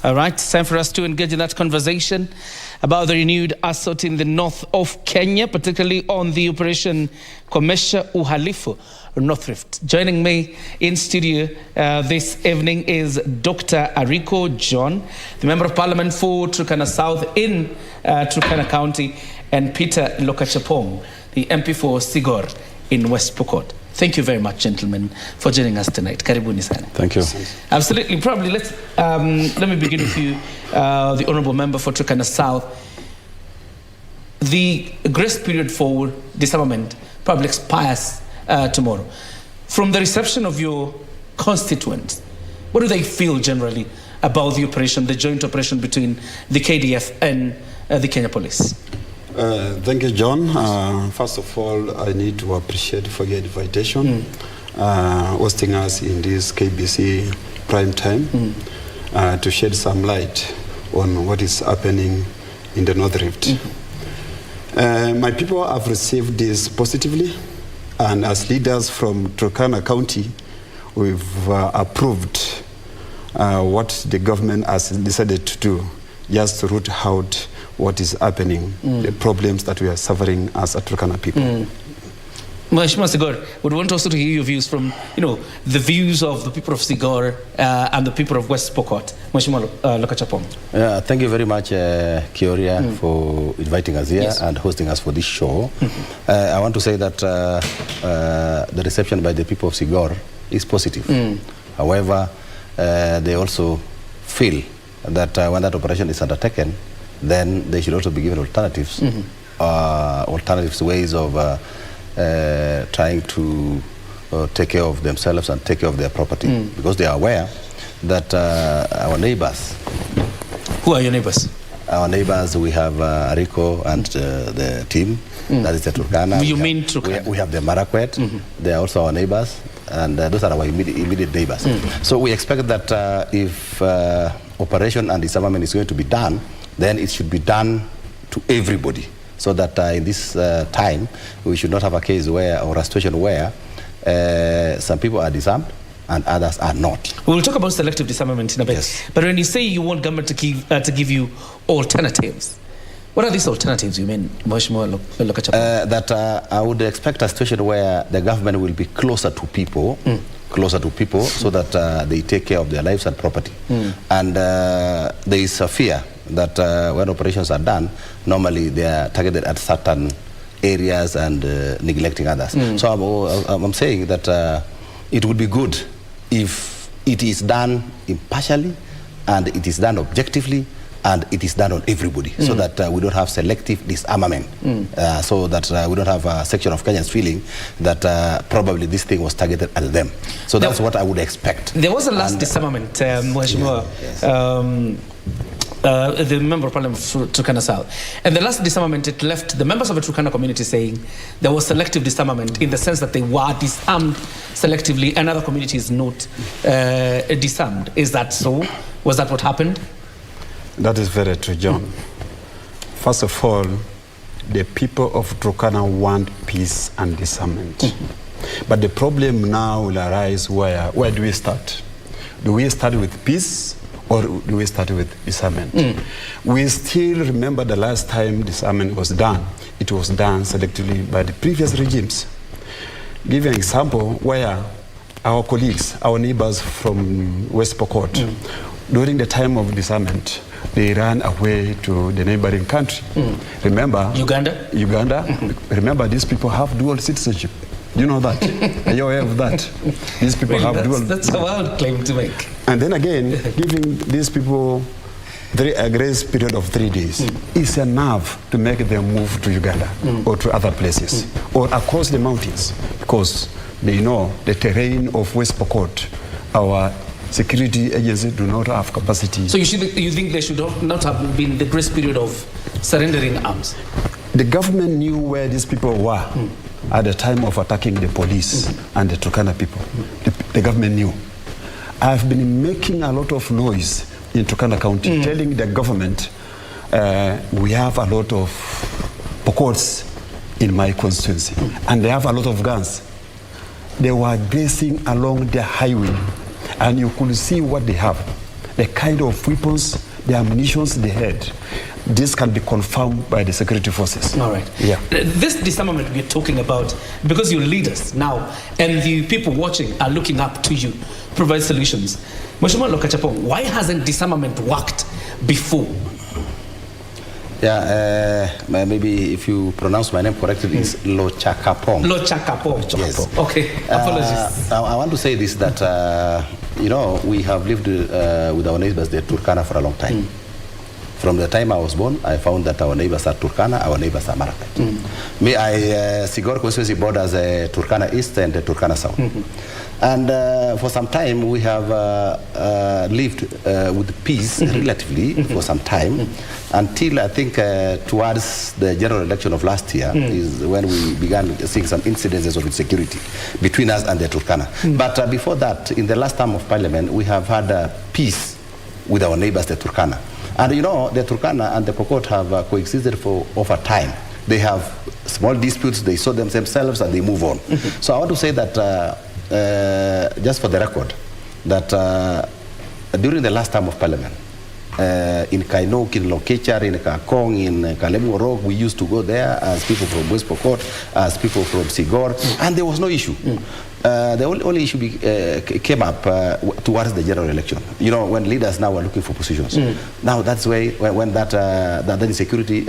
All right, it's time for us to engage in that conversation about the renewed assault in the north of Kenya, particularly on the Operation Komesha Uhalifu, North Rift. Joining me in studio this evening is Dr. Ariko John, the Member of Parliament for Turkana South in Turkana County, and Peter Lochakapong, the MP for Sigor in West Pokot. Thank you very much, gentlemen, for joining us tonight. Karibuni sana. Thank you. Absolutely. Probably let me begin with you, the Honourable Member for Turkana South. The grace period for disarmament probably expires tomorrow. From the reception of your constituents, what do they feel generally about the operation, the joint operation between the KDF and the Kenya Police? Thank you, John. First of all, I need to appreciate for your invitation, hosting us in this KBC prime time to shed some light on what is happening in the North Rift. My people have received this positively, and as leaders from Turkana County, we've approved what the government has decided to do, just to root out what is happening, the problems that we are suffering as a Turkana people. Mheshimiwa Sigor, would want also to hear your views from, the views of the people of Sigor and the people of West Pokot. Mheshimiwa Lochakapong. Thank you very much, Kioria, for inviting us here and hosting us for this show. I want to say that the reception by the people of Sigor is positive. However, they also feel that when that operation is undertaken, then they should also be given alternatives, ways of trying to take care of themselves and take care of their property, because they are aware that our neighbors. Who are your neighbors? Our neighbors, we have Ariko and the team, that is the Turkana. You mean Turkana? We have the Marakwet, they are also our neighbors, and those are our immediate neighbors. So we expect that if operation and disarmament is going to be done, then it should be done to everybody, so that in this time we should not have a case where, or a situation where some people are disarmed and others are not. We'll talk about selective disarmament in a bit. Yes. But when you say you want government to give you alternatives, what are these alternatives you mean, Mheshimiwa Lochakapong? That I would expect a situation where the government will be closer to people, so that they take care of their lives and property. And there is a fear that when operations are done, normally they are targeted at certain areas and neglecting others. So I'm saying that it would be good if it is done impartially and it is done objectively and it is done on everybody, so that we don't have selective disarmament, so that we don't have a section of Kenyans feeling that probably this thing was targeted at them. So that's what I would expect. There was a last disarmament, Mheshimiwa, the Member of Parliament for Turkana South. And the last disarmament, it left the members of the Turkana community saying there was selective disarmament in the sense that they were disarmed selectively and other communities not disarmed. Is that so? Was that what happened? That is very true, John. First of all, the people of Turkana want peace and disarmament. But the problem now will arise where do we start? Do we start with peace or do we start with disarmament? We still remember the last time disarmament was done. It was done selectively by the previous regimes. Give you an example where our colleagues, our neighbors from West Pokot, during the time of disarmament, they ran away to the neighboring country. Remember? Uganda? Remember, these people have dual citizenship. You know that? Are you aware of that? These people have dual. That's a wild claim to make. And then again, giving these people a grace period of 3 days is enough to make them move to Uganda or to other places or across the mountains, because they know the terrain of West Pokot. Our security agencies do not have capacity. So you think there should not have been the grace period of surrendering arms? The government knew where these people were at the time of attacking the police and the Turkana people. The government knew. I've been making a lot of noise in Turkana County, telling the government we have a lot of Pokots in my constituency, and they have a lot of guns. They were grazing along the highway, and you could see what they have. the kind of weapons, the ammunitions they had. This can be confirmed by the security forces. All right. Yeah. This disarmament we're talking about, because you're leaders now, and the people watching are looking up to you, provide solutions. Mheshimiwa Lochakapong, why hasn't disarmament worked before? Yeah, maybe if you pronounce my name correctly, it's Lochakapong. Lochakapong. Yes. Okay, apologies. I want to say this, that, we have lived with our neighbors, the Turkana, for a long time. From the time I was born, I found that our neighbors are Turkana, our neighbors are Marakwet. Sigor constituency borders Turkana East and Turkana South. And for some time, we have lived with peace relatively for some time, until I think towards the general election of last year is when we began seeing some incidences of insecurity between us and the Turkana. But before that, in the last term of parliament, we have had peace with our neighbors, the Turkana. And the Turkana and the Pokot have coexisted for over time. They have small disputes, they sort themselves, and they move on. So I want to say that, just for the record, that during the last term of parliament, in Kainok, in Lokechar, in Kakong, in Kalemu Orog, we used to go there as people from West Pokot, as people from Sigor, and there was no issue. The only issue came up towards the general election. When leaders now are looking for positions. Now that's when that insecurity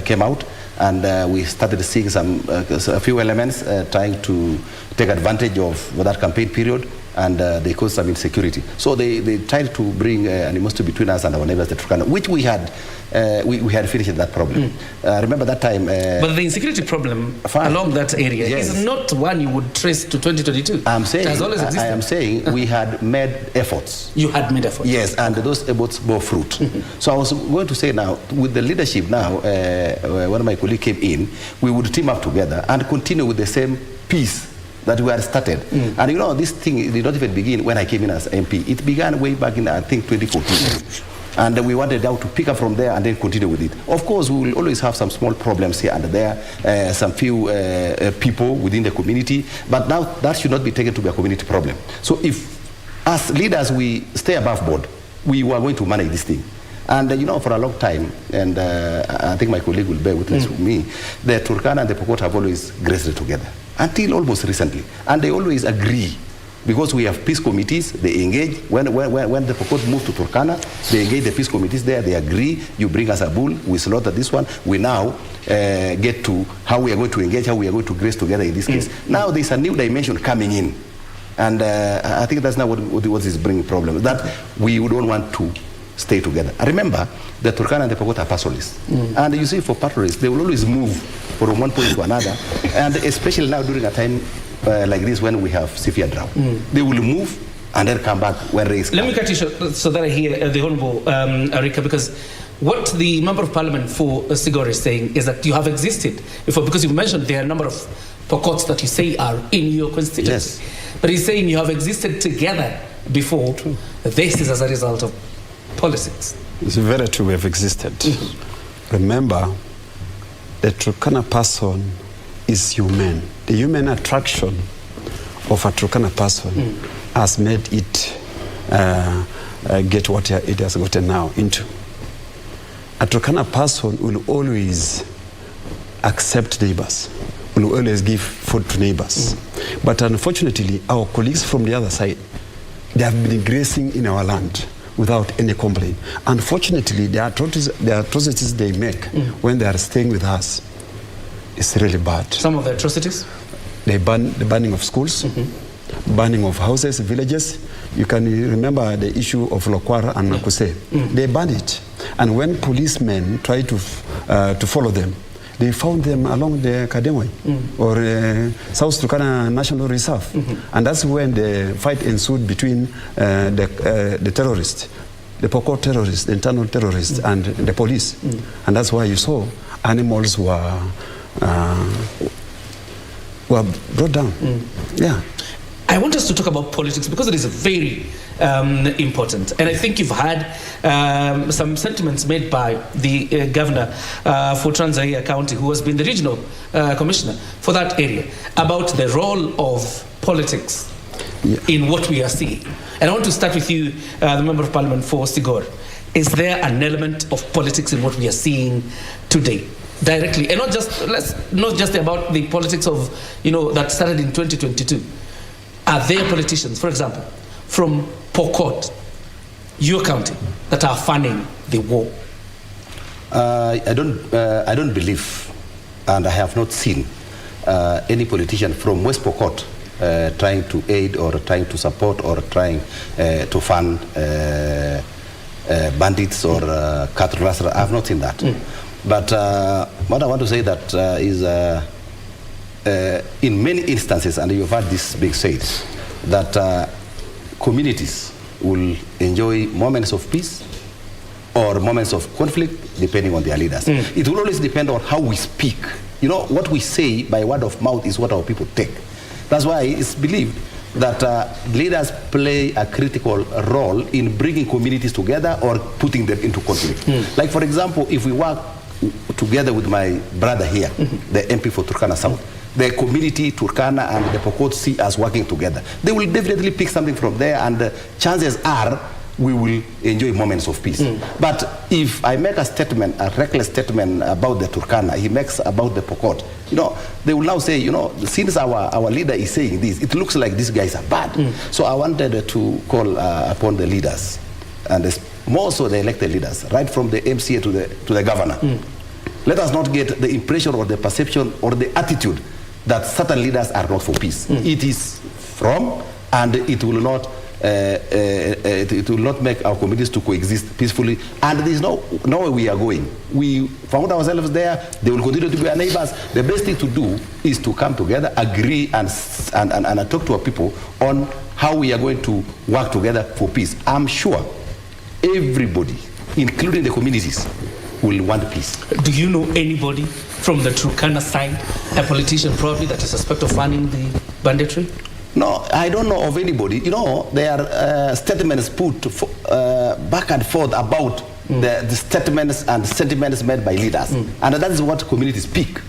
came out, and we started seeing a few elements trying to take advantage of that campaign period, and they caused some insecurity. So they tried to bring animosity between us and our neighbors, the Turkana, which we had finished that problem. Remember that time. But the insecurity problem along that area is not one you would trace to 2022. I'm saying, it has always existed. I am saying we had made efforts. You had made efforts. Yes, and those efforts bore fruit. So I was going to say now, with the leadership now, when my colleague came in, we would team up together and continue with the same peace that we had started. And this thing did not even begin when I came in as MP. It began way back in, I think, 2014. And we wanted now to pick up from there and then continue with it. Of course, we will always have some small problems here and there, some few people within the community, but now that should not be taken to be a community problem. So if, as leaders, we stay above board, we were going to manage this thing. And for a long time, and I think my colleague will bear witness with me, the Turkana and the Pokot have always graced together, until almost recently. And they always agree, because we have peace committees, they engage. When the Pokot moved to Turkana, they engage the peace committees there, they agree, you bring us a bull, we slaughter this one. We now get to how we are going to engage, how we are going to grace together in this case. Now there's a new dimension coming in. And I think that's not what is bringing problems, that we don't want to stay together. I remember the Turkana and the Pokot are pastoralists. And you see, for pastoralists, they will always move from one point to another. And especially now during a time like this, when we have severe drought, they will move and then come back when rains come. Let me cut you short so that I hear the Honorable Ariko, because what the Member of Parliament for Sigor is saying is that you have existed before, because you mentioned there are a number of Pokots that you say are in your constituency. Yes. But he's saying you have existed together before. This is as a result of politics. It's very true, we have existed. Remember, the Turkana person is human. The human attraction of a Turkana person has made it get what it has gotten now into. A Turkana person will always accept neighbors, will always give food to neighbors. But unfortunately, our colleagues from the other side, they have been grazing in our land without any complaint. Unfortunately, the atrocities they make when they are staying with us is really bad. Some of the atrocities? The burning of schools, burning of houses, villages. You can remember the issue of Lokwara and Nakuse. They burned it. And when policemen tried to follow them, they found them along the Kademwe or South Turkana National Reserve. And that's when the fight ensued between the terrorists, the Pokot terrorists, the internal terrorists, and the police. And that's why you saw animals were brought down. Yeah. I want us to talk about politics because it is very important. And I think you've had some sentiments made by the governor for Trans Nzoia County, who has been the regional commissioner for that area, about the role of politics in what we are seeing. And I want to start with you, the Member of Parliament for Sigor. Is there an element of politics in what we are seeing today? Directly, and not just about the politics of, that started in 2022. Are there politicians, for example, from Pokot, your county, that are funding the war? I don't believe, and I have not seen any politician from West Pokot trying to aid or trying to support or trying to fund bandits or cattle rustlers. I have not seen that. But what I want to say that is in many instances, and you've heard this being said, that communities will enjoy moments of peace or moments of conflict depending on their leaders. It will always depend on how we speak. What we say by word of mouth is what our people take. That's why it's believed that leaders play a critical role in bringing communities together or putting them into conflict. Like, for example, if we work together with my brother here, the MP for Turkana South, the community, Turkana and the Pokot see us working together. They will definitely pick something from there, and chances are we will enjoy moments of peace. But if I make a statement, a reckless statement about the Turkana, he makes about the Pokot, they will now say, since our leader is saying this, it looks like these guys are bad. So I wanted to call upon the leaders, and more so the elected leaders, right from the MCA to the governor. Let us not get the impression or the perception or the attitude that certain leaders are not for peace. It is from, and it will not make our communities to coexist peacefully. And there is no way we are going. We found ourselves there. They will continue to be our neighbors. The best thing to do is to come together, agree, and talk to our people on how we are going to work together for peace. I'm sure everybody, including the communities, will want peace. Do you know anybody from the Turkana side, a politician probably, that is suspect of funding the banditry? No, I don't know of anybody. There are statements put back and forth about the statements and sentiments made by leaders. And that is what communities speak.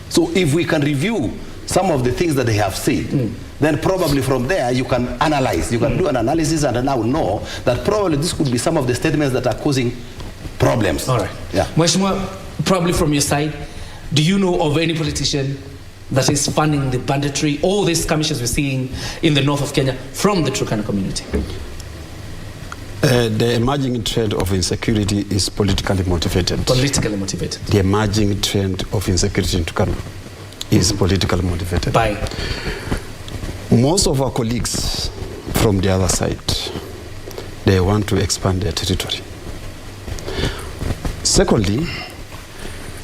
So if we can review some of the things that they have said, then probably from there you can analyze. You can do an analysis and now know that probably this could be some of the statements that are causing problems. All right. Yeah. Mheshimiwa, probably from your side, do you know of any politician that is funding the banditry, all these skirmishes we're seeing in the north of Kenya from the Turkana community? The emerging trend of insecurity is politically motivated. Politically motivated. The emerging trend of insecurity in Turkana is politically motivated. By? Most of our colleagues from the other side, they want to expand their territory. Secondly,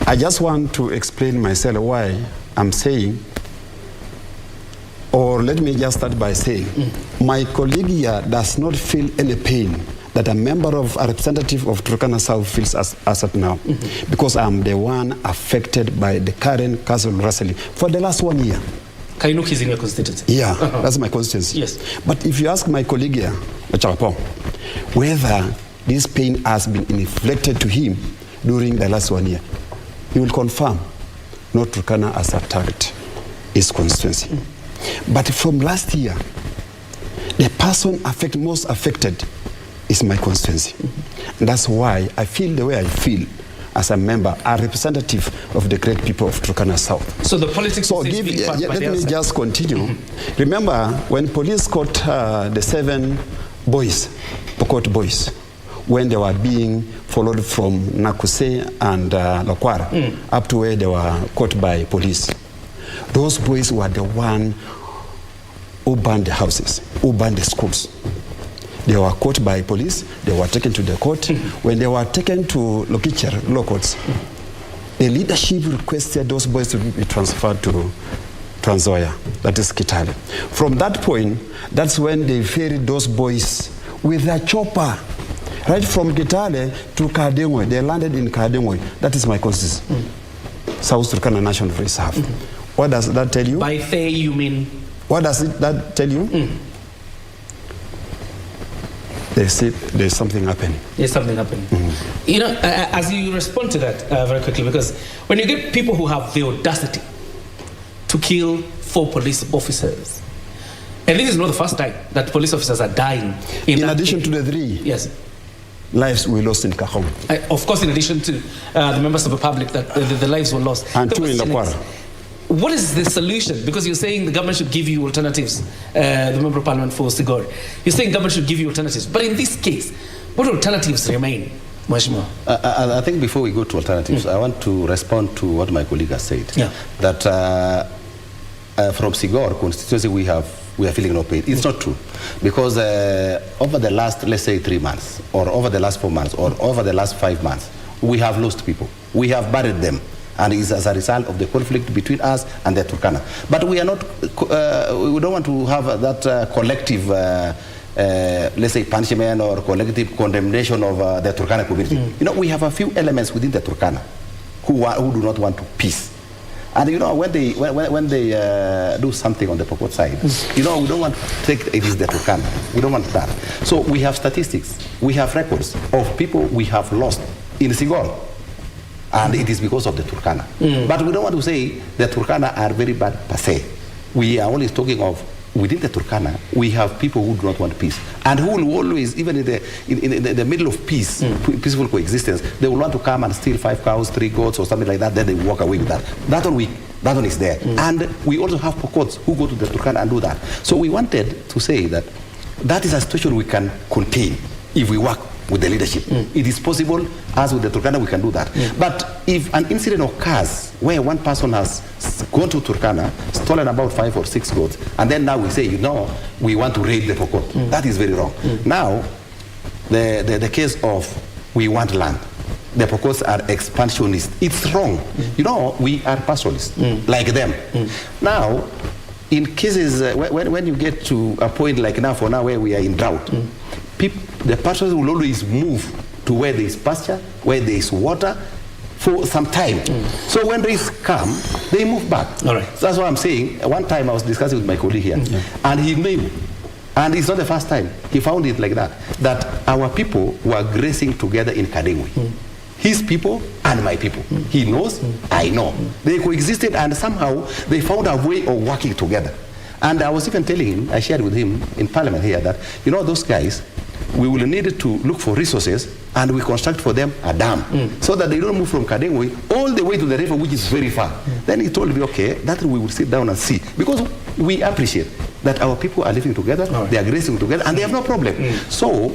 I just want to explain myself why I'm saying, or let me just start by saying, my colleague here does not feel any pain that a member of, a representative of Turkana South feels as of now, because I'm the one affected by the current castle rustling for the last 1 year. Kainuki is in your constituency? Yeah, that's my constituency. Yes. But if you ask my colleague here, Lochakapong, whether this pain has been inflicted to him during the last 1 year, he will confirm not Turkana has attacked his constituency. But from last year, the person most affected is my constituency. And that's why I feel the way I feel as a member, a representative of the great people of Turkana South. So the politics so let me just continue. Remember when police caught the 7 boys, Pokot boys, when they were being followed from Nakuse and Lokwara up to where they were caught by police. Those boys were the one who burned the houses, who burned the schools. They were caught by police, they were taken to the court. When they were taken to Lokicher, law courts, the leadership requested those boys to be transferred to Transoya, that is Kitale. From that point, that's when they ferried those boys with a chopper, right from Kitale to Kadengwe. They landed in Kadengwe. That is my constituency, South Turkana National Reserve. What does that tell you? By fair, you mean? What does that tell you? They say there's something happening. There's something happening. You know, as you respond to that very quickly, because when you get people who have the audacity to kill 4 police officers, And this is not the first time that police officers are dying. In addition to the 3 yes. lives we lost in Kakong. Of course, in addition to the members of the public, that the lives were lost. And 2 in Lochakapong. What is the solution? Because you're saying the government should give you alternatives, the Member of Parliament for Sigor. You're saying government should give you alternatives. But in this case, what alternatives remain, Mheshimiwa? I think before we go to alternatives, I want to respond to what my colleague has said. Yeah. That from Sigor constituency, we are feeling no pain. It's not true. Because over the last, let's say, 3 months, or over the last 4 months, or over the last 5 months, we have lost people. We have buried them. And it's as a result of the conflict between us and the Turkana. But we are not, we don't want to have that collective, let's say, punishment or collective condemnation of the Turkana community. You know, we have a few elements within the Turkana who do not want peace. And you know, when they do something on the Pokot side, you know, we don't want to take it is the Turkana. We don't want that. So we have statistics, we have records of people we have lost in Sigor. And it is because of the Turkana. But we don't want to say the Turkana are very bad per se. We are only talking of within the Turkana, we have people who do not want peace. And who will always, even in the middle of peace, peaceful coexistence, they will want to come and steal 5 cows, 3 goats, or something like that, then they walk away with that. That one is there. And we also have Pokots who go to the Turkana and do that. So we wanted to say that that is a situation we can contain if we work with the leadership. It is possible, as with the Turkana, we can do that. But if an incident occurs where one person has gone to Turkana, stolen about 5 or 6 goats, and then now we say, you know, we want to raid the Pokot. That is very wrong. Now, the case of we want land. The Pokots are expansionists. It's wrong. You know, we are pastoralists, like them. Now, in cases, when you get to a point like now, for now, where we are in drought, the pastoralists will always move to where there is pasture, where there is water, for some time. So when rains come, they move back. All right. So that's what I'm saying. One time I was discussing with my colleague here, and he knew, and it's not the first time, he found it like that, that our people were grazing together in Kadengwi. His people and my people. He knows, I know. They coexisted, and somehow they found a way of working together. And I was even telling him, I shared with him in Parliament here that, you know, those guys, we will need to look for resources, and we construct for them a dam, so that they don't move from Kadengwi all the way to the river, which is very far. Then he told me, okay, that we will sit down and see. Because we appreciate that our people are living together, they are grazing together, and they have no problem. So,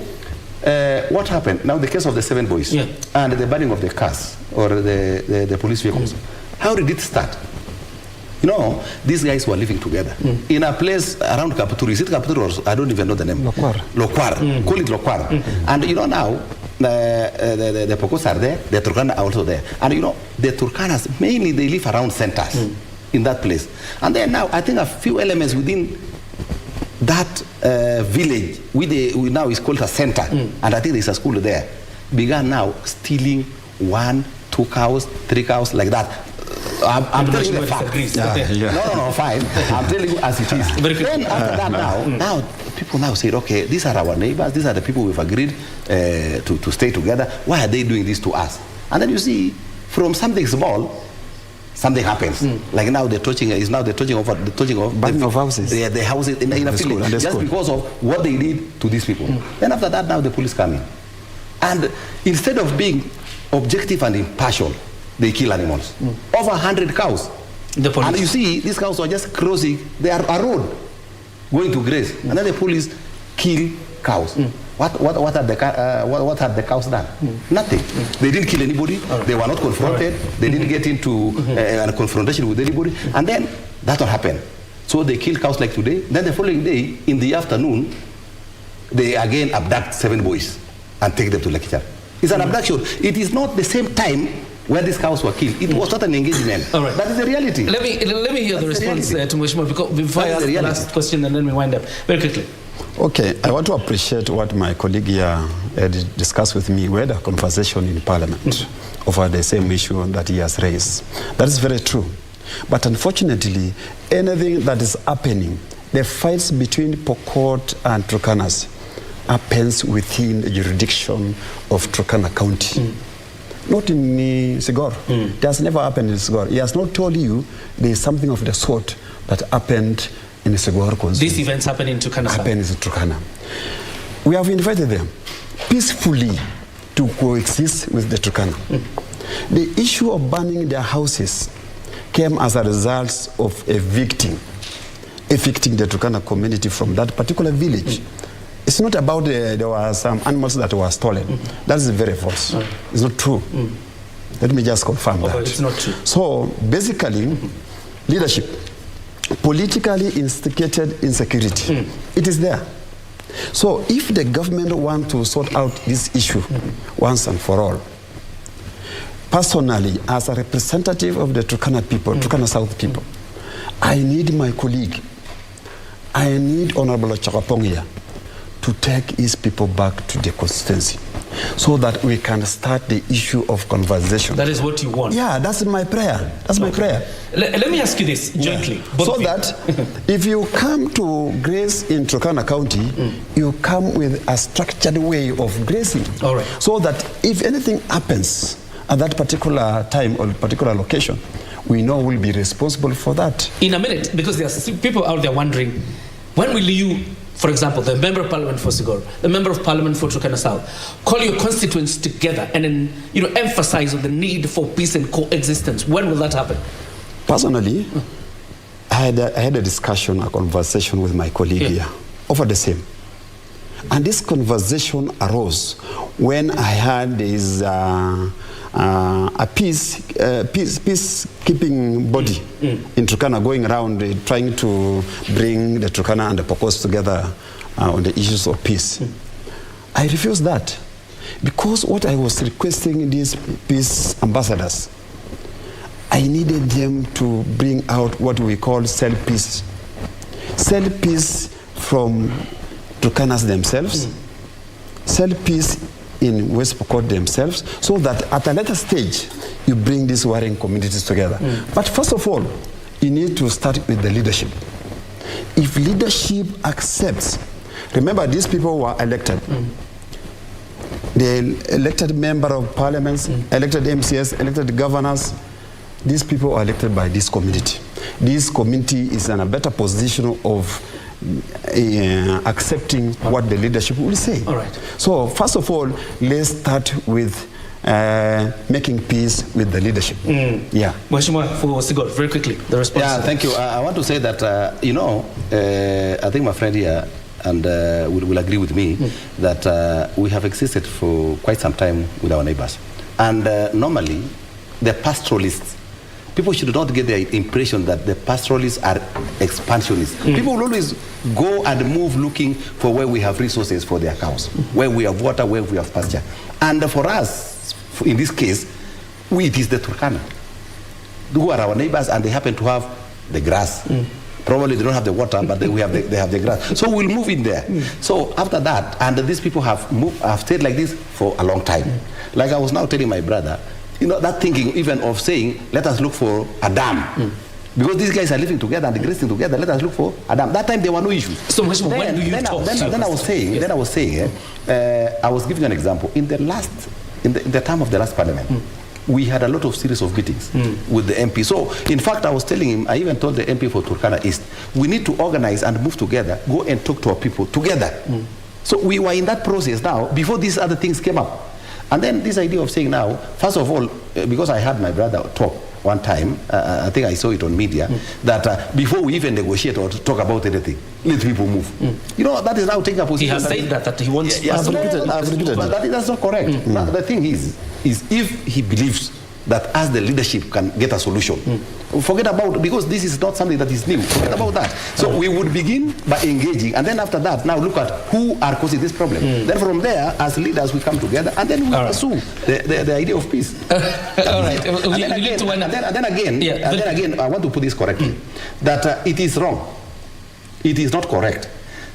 what happened? Now the case of the 7 boys and the burning of the cars or the police vehicles. How did it start? You know, these guys were living together in a place around Kaputuru. Is it Kaputuru or I don't even know the name? Lokwar. Call it Lokwar. And you know now, the Pokots are there, the Turkana are also there. And you know, the Turkanas, mainly they live around centers in that place. And then now, I think a few elements within that village, we now is called a center, and I think there's a school there, began now stealing 1, 2 cows, 3 cows, like that. I'm telling you the fact. No, fine. I'm telling you as it is. Then after that now people now say, okay, these are our neighbors, these are the people we've agreed to stay together. Why are they doing this to us? And then you see, from something small, something happens. Like now the touching of burning of houses. The houses in a village, just because of what they did to these people. Then after that, now the police come in. And instead of being objective and impartial, they kill animals. Over 100 cows. And you see, these cows are just crossing, they are a road going to graze. And then the police kill cows. What had the cows done? Nothing. They didn't kill anybody. They were not confronted. They didn't get into a confrontation with anybody. And then that will happen. So they kill cows like today. Then the following day, in the afternoon, they again abduct 7 boys and take them to Lekichar. It's an abduction. It is not the same time where these cows were killed. It was not an engagement. All right. That is the reality. Let me hear the response to Mheshimiwa, before I ask the last question and then we wind up. Very quickly. Okay, I want to appreciate what my colleague here had discussed with me. We had a conversation in Parliament over the same issue that he has raised. That is very true. But unfortunately, anything that is happening, the fights between Pokot and Turkanas, happens within the jurisdiction of Turkana County. Not in Sigor. It has never happened in Sigor. He has not told you there is something of the sort that happened in Sigor constituency. These events happen in Turkana. Happen in Turkana. We have invited them peacefully to coexist with the Turkana. The issue of burning their houses came as a result of evicting the Turkana community from that particular village. It's not about there were some animals that were stolen. That is very false. It's not true. Let me just confirm that. It's not true. So basically, leadership, politically instigated insecurity, it is there. So if the government want to sort out this issue once and for all, personally, as a representative of the Turkana people, Turkana South people, I need my colleague, I need Honorable Lochakapong here to take his people back to the constituency so that we can start the issue of conversation. That is what you want? Yeah, that's my prayer. That's my prayer. Let me ask you this jointly. Yeah. So that if you come to graze in Turkana County, you come with a structured way of grazing. All right. So that if anything happens at that particular time or particular location, we know we'll be responsible for that. In a minute, because there are people out there wondering, when will you, for example, the Member of Parliament for Sigor, the Member of Parliament for Turkana South, call your constituents together and then, emphasize on the need for peace and coexistence? When will that happen? Personally, I had a discussion, a conversation with my colleague here over the same. And this conversation arose when I had this a peacekeeping body in Turkana going around trying to bring the Turkana and the Pokos together on the issues of peace. I refused that because what I was requesting these peace ambassadors, I needed them to bring out what we call cell peace. Cell peace from Turkanas themselves, cell peace in West Pokot themselves, so that at a later stage, you bring these warring communities together. But first of all, you need to start with the leadership. If leadership accepts, remember these people were elected. The elected member of parliaments, elected MCS, elected governors, these people are elected by this community. This community is in a better position of accepting what the leadership will say. All right. So first of all, let's start with making peace with the leadership. Yeah. Mheshimiwa, for Sigor, very quickly, the response. Yeah, thank you. I want to say that, I think my friend here and will agree with me that we have existed for quite some time with our neighbors. And normally, the pastoralists, people should not get the impression that the pastoralists are expansionists. People will always go and move looking for where we have resources for their cows, where we have water, where we have pasture. And for us, in this case, it is the Turkana, who are our neighbors, and they happen to have the grass. Probably they don't have the water, but they have the grass. So we'll move in there. So after that, and these people have stayed like this for a long time. Like I was now telling my brother, that thinking even of saying, let us look for a dam. Because these guys are living together and grazing together, let us look for a dam. That time there were no issues. So when do you talk to Then I was saying, I was giving an example. In the time of the last parliament, we had a lot of series of meetings with the MP. So, in fact, I was telling him, I even told the MP for Turkana East, we need to organize and move together, go and talk to our people together. So we were in that process now, before these other things came up. And then this idea of saying now, first of all, because I had my brother talk one time, I think I saw it on media, that before we even negotiate or talk about anything, let people move. That is now taking a position. He has said that he wants... I've repeated. But that's not correct. The thing is if he believes that as the leadership can get a solution, forget about, because this is not something that is new, forget about that. So we would begin by engaging, and then after that, now look at who are causing this problem. Then from there, as leaders, we come together, and then we pursue the idea of peace. All right. And then again, I want to put this correctly, that it is wrong. It is not correct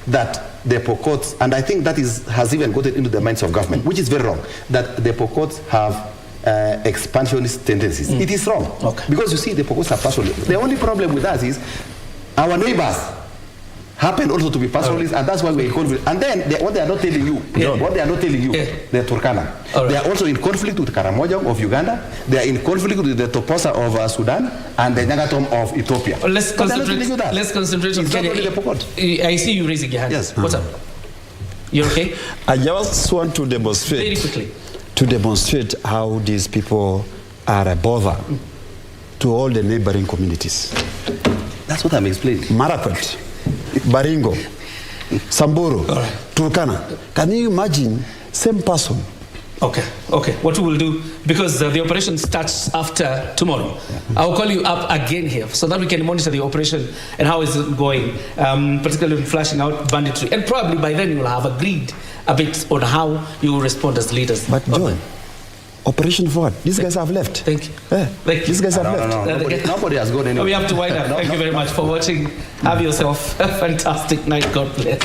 that the Pokots, and I think that has even gotten into the minds of government, which is very wrong, that the Pokots have expansionist tendencies. It is wrong. Because you see, the Pokots are pastoralists. The only problem with us is our neighbors happen also to be pastoralists, and that's why we're in conflict. And then what they are not telling you, they're Turkana. Right. They are also in conflict with Karamojong of Uganda. They are in conflict with the Toposa of Sudan and the Nyagatom of Ethiopia. Let's concentrate on Kenya. I see you raising your hand. Yes. What's up? You're okay? I just want to demonstrate. Very quickly. To demonstrate how these people are a bother to all the neighboring communities. That's what I'm explaining. Marakwet, Baringo, Samburu, right. Turkana. Can you imagine same person? Okay. What we will do, because the operation starts after tomorrow, I'll call you up again here so that we can monitor the operation and how is it going, particularly flashing out banditry. And probably by then you will have agreed a bit on how you will respond as leaders. But John, operation for what? These guys have left. Thank you. These guys have left. Nobody has gone anywhere. We have to wind up. Thank you very much for watching. Have yourself a fantastic night. God bless.